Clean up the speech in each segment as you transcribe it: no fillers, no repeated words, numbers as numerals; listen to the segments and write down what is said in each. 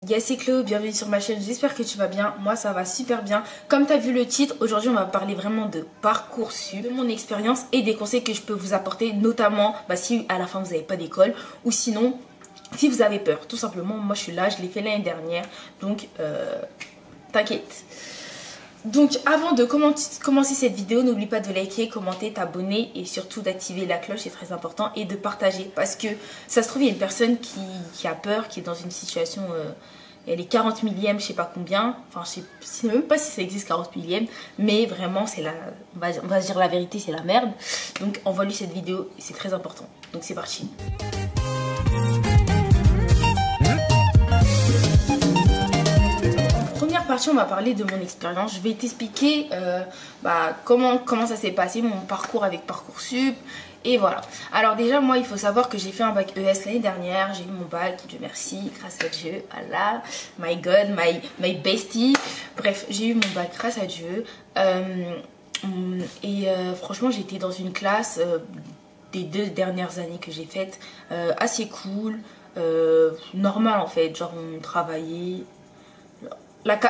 Yes, c'est Cléo, bienvenue sur ma chaîne, j'espère que tu vas bien, moi ça va super bien. Comme tu as vu le titre, aujourd'hui on va parler vraiment de Parcoursup, de mon expérience et des conseils que je peux vous apporter, notamment si à la fin vous n'avez pas d'école ou sinon si vous avez peur. Tout simplement, moi je suis là, je l'ai fait l'année dernière, donc t'inquiète. Donc avant de commencer cette vidéo, n'oublie pas de liker, commenter, t'abonner et surtout d'activer la cloche, c'est très important, et de partager parce que ça se trouve il y a une personne qui a peur, qui est dans une situation, elle est 40 millième, je sais pas combien, enfin je sais même pas si ça existe 40 millième, mais vraiment c'est la, on va dire la vérité, c'est la merde. Donc envoie-lui cette vidéo, c'est très important. Donc c'est parti. Partie, on va parler de mon expérience. Je vais t'expliquer comment ça s'est passé, mon parcours avec Parcoursup. Et voilà. Alors déjà, moi, il faut savoir que j'ai fait un bac ES l'année dernière. J'ai eu mon bac, Dieu merci, grâce à Dieu. Allah, my God, my bestie. Bref, j'ai eu mon bac grâce à Dieu. Franchement, j'étais dans une classe des 2 dernières années que j'ai faites assez cool, normal en fait. Genre, on travaillait.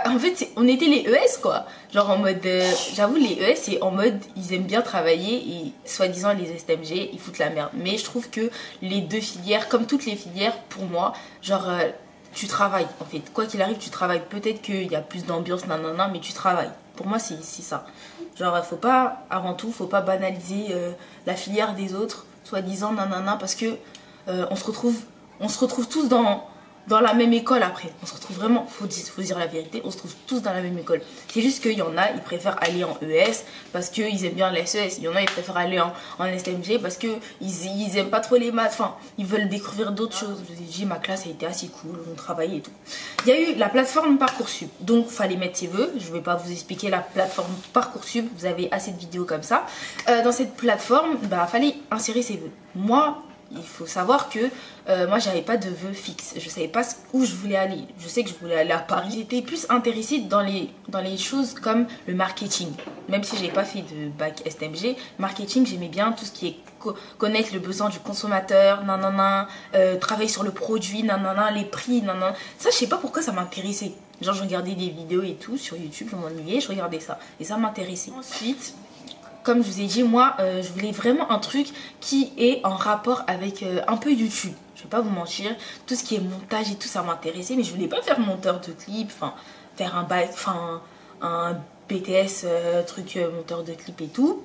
En fait, on était les ES quoi. Genre en mode, j'avoue les ES c'est en mode, ils aiment bien travailler et soi-disant les STMG, ils foutent la merde. Mais je trouve que les deux filières, comme toutes les filières, pour moi, genre tu travailles en fait. Quoi qu'il arrive, tu travailles. Peut-être qu'il y a plus d'ambiance, nanana, mais tu travailles. Pour moi, c'est ça. Genre, faut pas, avant tout, faut pas banaliser la filière des autres, soi-disant nanana, parce que on se retrouve tous dans la même école après. On se retrouve vraiment, faut dire la vérité, on se trouve tous dans la même école. C'est juste qu'il y en a, ils préfèrent aller en ES parce qu'ils aiment bien les SES. Il y en a, ils préfèrent aller en STMG parce qu'ils aiment pas trop les maths. Enfin, ils veulent découvrir d'autres choses. Je vous ai dit, ma classe a été assez cool, on travaillait et tout. Il y a eu la plateforme Parcoursup. Donc, fallait mettre ses vœux. Je vais pas vous expliquer la plateforme Parcoursup. Vous avez assez de vidéos comme ça. Dans cette plateforme, fallait insérer ses vœux. Moi, il faut savoir que moi j'avais pas de vœux fixes, je savais pas où je voulais aller. Je sais que je voulais aller à Paris. J'étais plus intéressée dans les choses comme le marketing. Même si j'ai pas fait de bac STMG, marketing j'aimais bien tout ce qui est connaître le besoin du consommateur, nanana, travailler sur le produit, nanana, les prix, nanana. Ça je sais pas pourquoi ça m'intéressait. Genre je regardais des vidéos et tout sur YouTube, je m'ennuyais, je regardais ça et ça m'intéressait. Ensuite, comme je vous ai dit, moi, je voulais vraiment un truc qui est en rapport avec un peu YouTube. Je vais pas vous mentir, tout ce qui est montage et tout, ça m'intéressait. Mais je voulais pas faire monteur de clip, faire un BTS, monteur de clip et tout.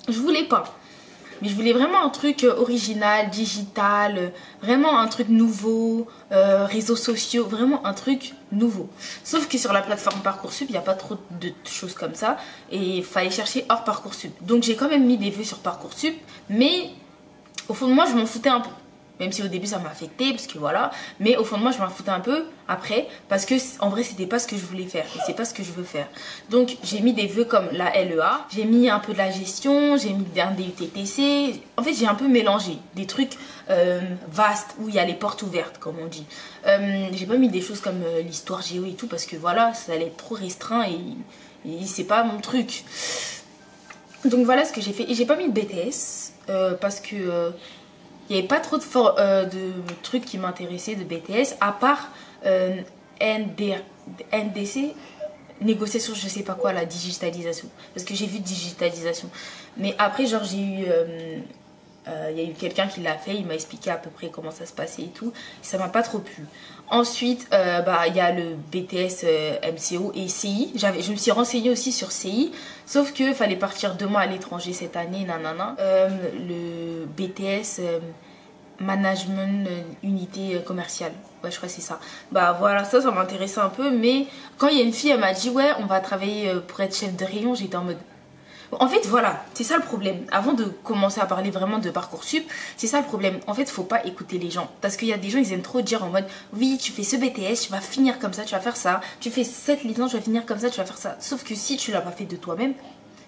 Je voulais pas. Mais je voulais vraiment un truc original, digital, vraiment un truc nouveau, réseaux sociaux, vraiment un truc nouveau. Sauf que sur la plateforme Parcoursup, il n'y a pas trop de choses comme ça et il fallait chercher hors Parcoursup. Donc j'ai quand même mis des vues sur Parcoursup, mais au fond de moi, je m'en foutais un peu. Même si au début ça m'a affecté parce que voilà, mais au fond de moi je m'en foutais un peu après parce que en vrai c'était pas ce que je voulais faire et c'est pas ce que je veux faire. Donc j'ai mis des vœux comme la LEA, j'ai mis un peu de la gestion, j'ai mis un DUTTC. En fait j'ai un peu mélangé des trucs vastes où il y a les portes ouvertes comme on dit. J'ai pas mis des choses comme l'histoire géo et tout parce que voilà ça allait être trop restreint et c'est pas mon truc. Donc voilà ce que j'ai fait et j'ai pas mis de BTS parce que il n'y avait pas trop de trucs qui m'intéressaient de BTS, à part NDC, négociation, je sais pas quoi, la digitalisation. Parce que j'ai vu digitalisation. Mais après, genre, j'ai eu... il y a eu quelqu'un qui l'a fait, il m'a expliqué à peu près comment ça se passait et tout. Ça m'a pas trop plu. Ensuite, il y a le BTS MCO et CI. Je me suis renseignée aussi sur CI, sauf que fallait partir 2 mois à l'étranger cette année, nanana. Le BTS Management Unité Commerciale. Ouais, je crois que c'est ça. Voilà, ça m'intéressait un peu. Mais quand il y a une fille, elle m'a dit, ouais, on va travailler pour être chef de rayon, j'étais en mode... En fait, voilà, c'est ça le problème. Avant de commencer à parler vraiment de Parcoursup, c'est ça le problème. En fait, faut pas écouter les gens. Parce qu'il y a des gens, ils aiment trop dire en mode oui, tu fais ce BTS, tu vas finir comme ça, tu vas faire ça. Tu fais cette licence, tu vas finir comme ça, tu vas faire ça. Sauf que si tu l'as pas fait de toi-même,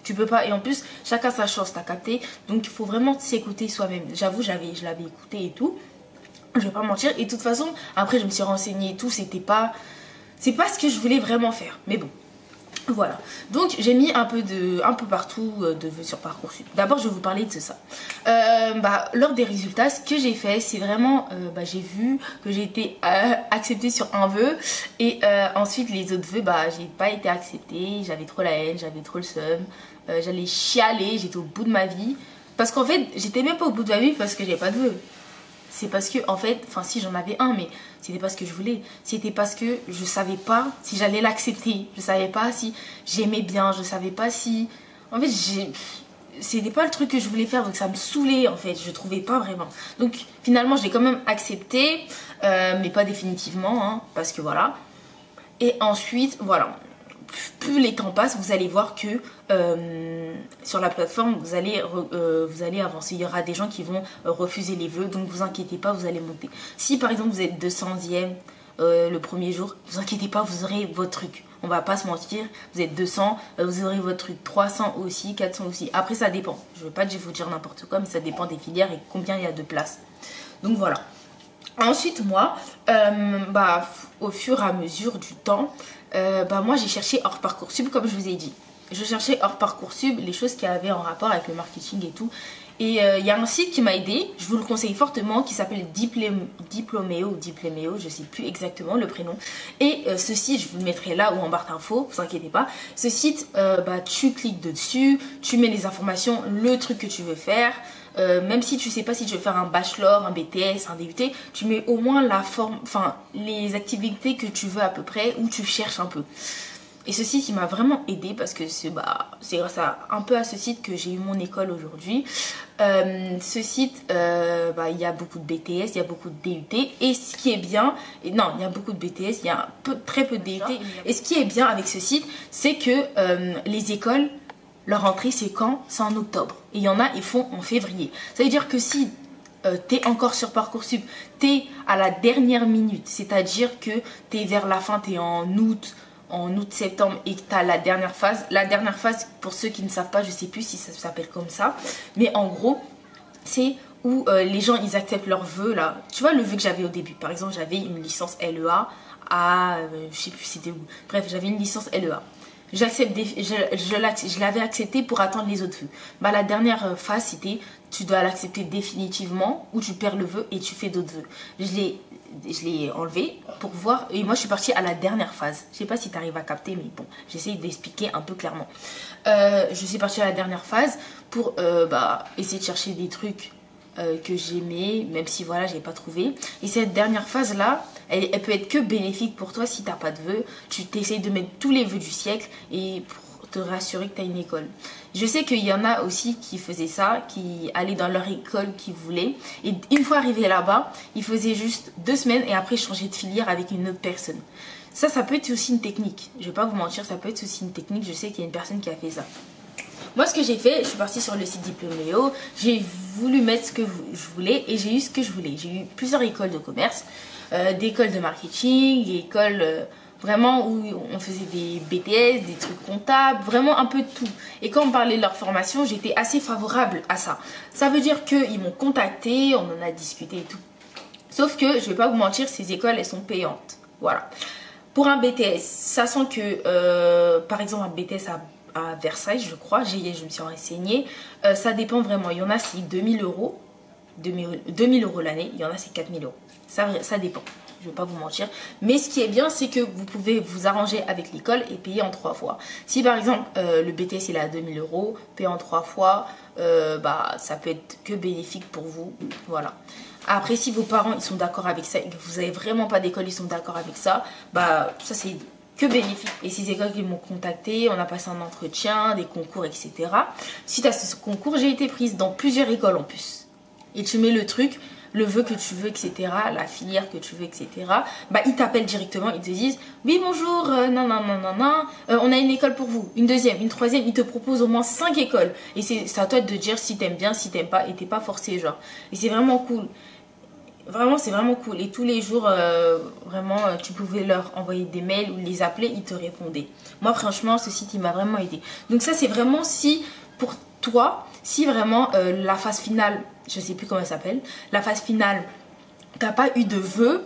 tu peux pas. Et en plus, chacun sa chance, t'as capté. Donc, il faut vraiment s'écouter soi-même. J'avoue, je l'avais écouté et tout. Je vais pas mentir. Et de toute façon, après, je me suis renseignée et tout. C'est pas ce que je voulais vraiment faire. Mais bon. Voilà, donc j'ai mis un peu partout de vœux sur Parcoursup. D'abord je vais vous parler de ça. Lors des résultats, ce que j'ai fait, c'est vraiment, j'ai vu que j'ai été acceptée sur un vœu. Et ensuite les autres vœux, j'ai pas été acceptée. J'avais trop la haine, j'avais trop le seum. J'allais chialer, j'étais au bout de ma vie. Parce qu'en fait, j'étais même pas au bout de ma vie parce que j'avais pas de vœux. C'est parce que, en fait, enfin si j'en avais un, mais c'était pas ce que je voulais. C'était parce que je savais pas si j'allais l'accepter. Je savais pas si j'aimais bien. Je savais pas si... En fait, c'était pas le truc que je voulais faire, donc ça me saoulait en fait. Je trouvais pas vraiment. Donc finalement, je l'ai quand même accepté, mais pas définitivement, hein, parce que voilà. Et ensuite, voilà. Plus les temps passent, vous allez voir que sur la plateforme, vous allez avancer. Il y aura des gens qui vont refuser les vœux, donc vous inquiétez pas, vous allez monter. Si par exemple vous êtes 200e le premier jour, vous inquiétez pas, vous aurez votre truc. On va pas se mentir, vous êtes 200, vous aurez votre truc. 300 aussi, 400 aussi. Après ça dépend. Je veux pas vous dire n'importe quoi, mais ça dépend des filières et combien il y a de places. Donc voilà. Ensuite moi, au fur et à mesure du temps, moi j'ai cherché hors Parcoursup comme je vous ai dit. Je cherchais hors Parcoursup les choses qui avaient en rapport avec le marketing et tout. Et il y a un site qui m'a aidé, je vous le conseille fortement, qui s'appelle Diplomeo ou Diploméo, je sais plus exactement le prénom. Et ce site, je vous le mettrai là ou en barre d'infos, vous inquiétez pas. Ce site, tu cliques dessus, tu mets les informations, le truc que tu veux faire. Même si tu sais pas si tu veux faire un bachelor, un BTS, un DUT, tu mets au moins la forme, enfin les activités que tu veux à peu près, ou tu cherches un peu. Et ce site il m'a vraiment aidé parce que c'est grâce un peu à ce site que j'ai eu mon école aujourd'hui. Ce site, il y a beaucoup de BTS, il y a beaucoup de DUT. Et ce qui est bien, il y a beaucoup de BTS, il y a très peu de DUT. Et ce qui est bien avec ce site, c'est que les écoles, leur rentrée c'est quand? C'est en octobre. Et il y en a, ils font en février. Ça veut dire que si t'es encore sur Parcoursup, t'es à la dernière minute, c'est-à-dire que t'es vers la fin, t'es en août-septembre et que t'as la dernière phase. La dernière phase, pour ceux qui ne savent pas, je sais plus si ça s'appelle comme ça, mais en gros, c'est où les gens, ils acceptent leurs vœux là. Tu vois le vœu que j'avais au début, par exemple, j'avais une licence LEA à, je sais plus c'était où. Bref, j'avais une licence LEA. Je l'avais accepté pour attendre les autres vœux. La dernière phase, c'était tu dois l'accepter définitivement ou tu perds le vœu et tu fais d'autres vœux. Je l'ai enlevé pour voir. Et moi, je suis partie à la dernière phase. Je sais pas si tu arrives à capter, mais bon, j'essaie d'expliquer un peu clairement. Je suis partie à la dernière phase pour essayer de chercher des trucs que j'aimais, même si voilà, j'ai pas trouvé. Et cette dernière phase là, elle peut être que bénéfique pour toi si t'as pas de vœux. Tu t'essayes de mettre tous les vœux du siècle et pour te rassurer que tu as une école. Je sais qu'il y en a aussi qui faisaient ça, qui allaient dans leur école qu'ils voulaient. Et une fois arrivés là-bas, ils faisaient juste 2 semaines et après changer de filière avec une autre personne. Ça peut être aussi une technique. Je vais pas vous mentir, ça peut être aussi une technique. Je sais qu'il y a une personne qui a fait ça. Moi, ce que j'ai fait, je suis partie sur le site Diplomeo. J'ai voulu mettre ce que je voulais et j'ai eu ce que je voulais. J'ai eu plusieurs écoles de commerce, des écoles de marketing, des écoles vraiment où on faisait des BTS, des trucs comptables, vraiment un peu de tout. Et quand on parlait de leur formation, j'étais assez favorable à ça. Ça veut dire qu'ils m'ont contacté, on en a discuté et tout. Sauf que, je vais pas vous mentir, ces écoles, elles sont payantes. Voilà. Pour un BTS, sachant que, par exemple, un BTS à Versailles, je crois, je me suis renseignée, ça dépend vraiment. Il y en a, c'est 2000 euros, 2000 euros l'année, il y en a, c'est 4000 euros. Ça dépend, je ne vais pas vous mentir. Mais ce qui est bien, c'est que vous pouvez vous arranger avec l'école et payer en 3 fois. Si par exemple, le BTS il est à 2000 euros, payer en 3 fois, ça peut être que bénéfique pour vous. Voilà. Après, si vos parents ils sont d'accord avec ça et que vous n'avez vraiment pas d'école, ils sont d'accord avec ça, ça c'est que bénéfique. Et ces écoles qui m'ont contacté, on a passé un entretien, des concours, etc. Suite à ce concours, j'ai été prise dans plusieurs écoles en plus. Et tu mets le truc, le vœu que tu veux, etc., la filière que tu veux, etc. Ils t'appellent directement, ils te disent « Oui, bonjour, on a une école pour vous, une deuxième, une troisième. » Ils te proposent au moins 5 écoles. Et c'est à toi de dire si t'aimes bien, si t'aimes pas, et t'es pas forcé, genre. Et c'est vraiment cool. Vraiment, c'est vraiment cool. Et tous les jours, tu pouvais leur envoyer des mails ou les appeler, ils te répondaient. Moi, franchement, ce site, il m'a vraiment aidé. Donc ça, c'est vraiment si, pour toi, si vraiment la phase finale, je sais plus comment elle s'appelle, la phase finale, t'as pas eu de vœux,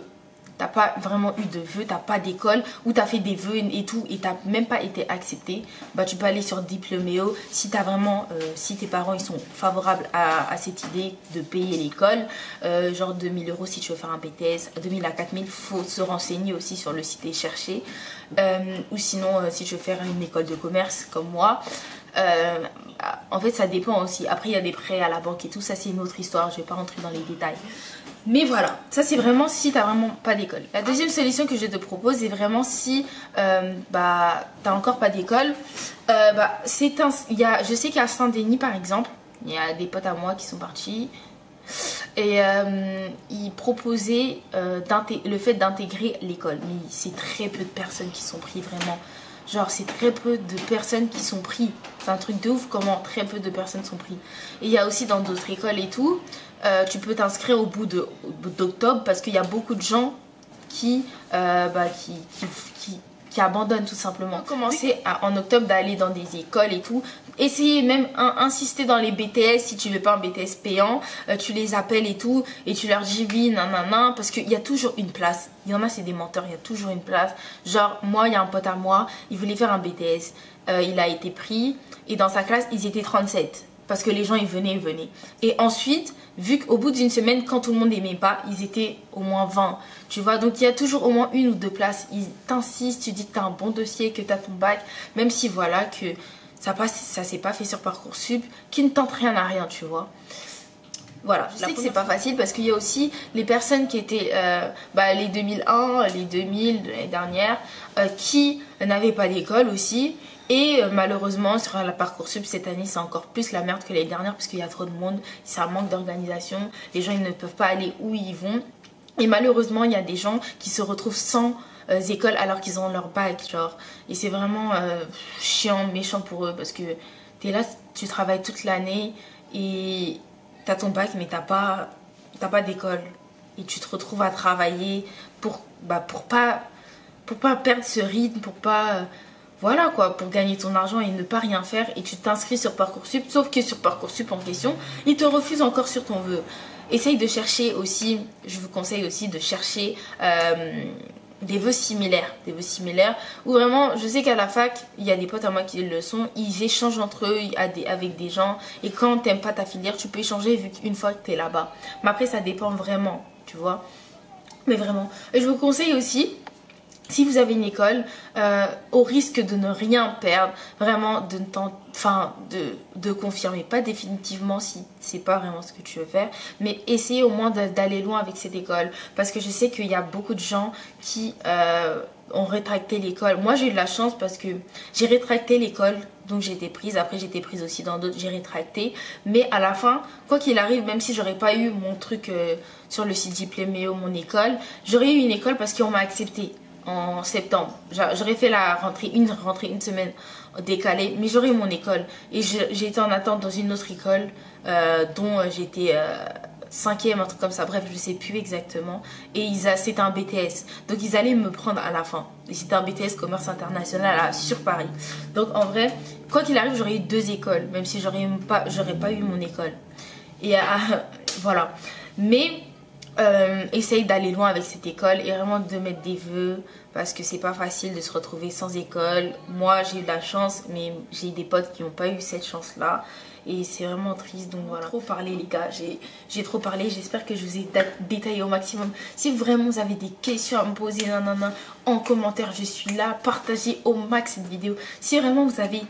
t'as pas vraiment eu de vœux, t'as pas d'école, ou t'as fait des vœux et tout, et t'as même pas été accepté, bah tu peux aller sur Diplôméo si t'as vraiment, si tes parents ils sont favorables à cette idée de payer l'école, genre 2000 € si tu veux faire un BTS, 2000 à 4000, faut se renseigner aussi sur le site et chercher, ou sinon si tu veux faire une école de commerce comme moi. En fait ça dépend aussi, après il y a des prêts à la banque et tout, ça c'est une autre histoire, je vais pas rentrer dans les détails. Mais voilà, ça c'est vraiment si t'as vraiment pas d'école. La deuxième solution que je te propose c'est vraiment si bah t'as encore pas d'école, je sais qu'à Saint-Denis par exemple, il y a des potes à moi qui sont partis et ils proposaient le fait d'intégrer l'école, mais c'est très peu de personnes qui sont pris vraiment. Genre c'est très peu de personnes qui sont pris. C'est un truc de ouf comment très peu de personnes sont pris. Et il y a aussi dans d'autres écoles et tout, tu peux t'inscrire au bout d'octobre parce qu'il y a beaucoup de gens qui abandonnent tout simplement. Commencer en octobre d'aller dans des écoles et tout. Essayez même insister dans les BTS si tu veux pas un BTS payant. Tu les appelles et tout et tu leur dis oui nanana parce qu'il y a toujours une place. Il y en a c'est des menteurs, il y a toujours une place. Genre moi il y a un pote à moi, il voulait faire un BTS. Il a été pris et dans sa classe ils étaient 37 parce que les gens ils venaient. Et ensuite vu qu'au bout d'une semaine quand tout le monde n'aimait pas, ils étaient au moins 20. Tu vois, donc il y a toujours au moins une ou deux places. Ils t'insistent, tu dis que tu as un bon dossier, que tu as ton bac, même si voilà que ça s'est pas fait sur Parcoursup, qui ne tente rien à rien, tu vois. Voilà, je sais que c'est pas facile parce qu'il y a aussi les personnes qui étaient les 2001, les 2000 l'année dernière, qui n'avaient pas d'école aussi. Et malheureusement sur la Parcoursup cette année c'est encore plus la merde que l'année dernière parce qu'il y a trop de monde, c'est un manque d'organisation, les gens ils ne peuvent pas aller où ils vont. Et malheureusement il y a des gens qui se retrouvent sans école alors qu'ils ont leur bac genre. Et c'est vraiment chiant, méchant pour eux parce que t'es là, tu travailles toute l'année et t'as ton bac mais t'as pas d'école. Et tu te retrouves à travailler pour pas perdre ce rythme, pour pas... voilà quoi, pour gagner ton argent et ne pas rien faire et tu t'inscris sur Parcoursup, sauf que sur Parcoursup en question, ils te refusent encore sur ton vœu. Essaye de chercher aussi, je vous conseille aussi de chercher des vœux similaires, où vraiment, je sais qu'à la fac, il y a des potes à moi qui le sont, ils échangent entre eux avec des gens et quand t'aimes pas ta filière, tu peux échanger vu qu'une fois que t'es là-bas. Mais après, ça dépend vraiment, tu vois. Mais vraiment. Et je vous conseille aussi, si vous avez une école, au risque de ne rien perdre, vraiment de confirmer, pas définitivement si c'est pas vraiment ce que tu veux faire, mais essayez au moins d'aller loin avec cette école. Parce que je sais qu'il y a beaucoup de gens qui ont rétracté l'école. Moi j'ai eu de la chance parce que j'ai rétracté l'école, donc j'ai été prise. Après j'ai été prise aussi dans d'autres, j'ai rétracté. Mais à la fin, quoi qu'il arrive, même si j'aurais pas eu mon truc sur le site Diplôméo, mon école, j'aurais eu une école parce qu'on m'a accepté en septembre. J'aurais fait la rentrée une semaine décalée, mais j'aurais eu mon école. Et j'ai été en attente dans une autre école dont j'étais 5e, un truc comme ça. Bref, je sais plus exactement. Et c'était un BTS. Donc ils allaient me prendre à la fin. Et c'était un BTS commerce international sur Paris. Donc en vrai, quoi qu'il arrive, j'aurais eu 2 écoles, même si j'aurais pas eu mon école. Et voilà. Mais essaye d'aller loin avec cette école et vraiment de mettre des vœux parce que c'est pas facile de se retrouver sans école. Moi j'ai eu de la chance mais j'ai des potes qui n'ont pas eu cette chance là et c'est vraiment triste. Donc voilà, trop parlé les gars, j'ai trop parlé, j'espère que je vous ai détaillé au maximum. Si vraiment vous avez des questions à me poser en commentaire, je suis là, partagez au max cette vidéo. Si vraiment vous avez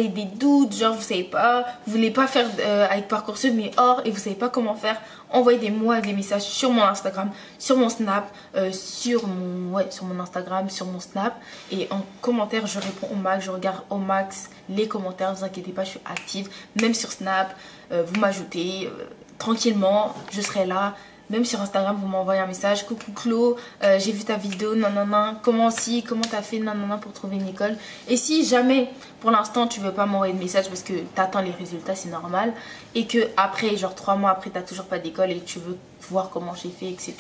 des doutes, genre vous savez pas, vous voulez pas faire avec Parcoursup mais et vous savez pas comment faire, envoyez-moi des messages sur mon Instagram, sur mon Snap, sur mon Instagram, sur mon Snap et en commentaire je réponds au max, je regarde au max les commentaires, ne vous inquiétez pas, je suis active, même sur Snap, vous m'ajoutez tranquillement, je serai là. Même sur Instagram, vous m'envoyez un message. Coucou Clo, j'ai vu ta vidéo, nanana. Comment t'as fait, nanana, pour trouver une école. Et si jamais, pour l'instant, tu veux pas m'envoyer de message parce que t'attends les résultats, c'est normal. Et que après, genre 3 mois après, t'as toujours pas d'école et tu veux voir comment j'ai fait, etc.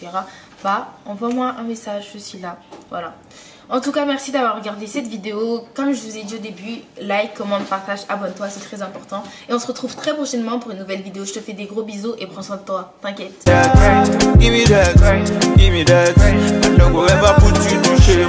Bah, envoie-moi un message, je suis là. Voilà. En tout cas, merci d'avoir regardé cette vidéo. Comme je vous ai dit au début, like, commente, partage, abonne-toi, c'est très important. Et on se retrouve très prochainement pour une nouvelle vidéo. Je te fais des gros bisous et prends soin de toi. T'inquiète. Give me that. I don't go ever put you to shame.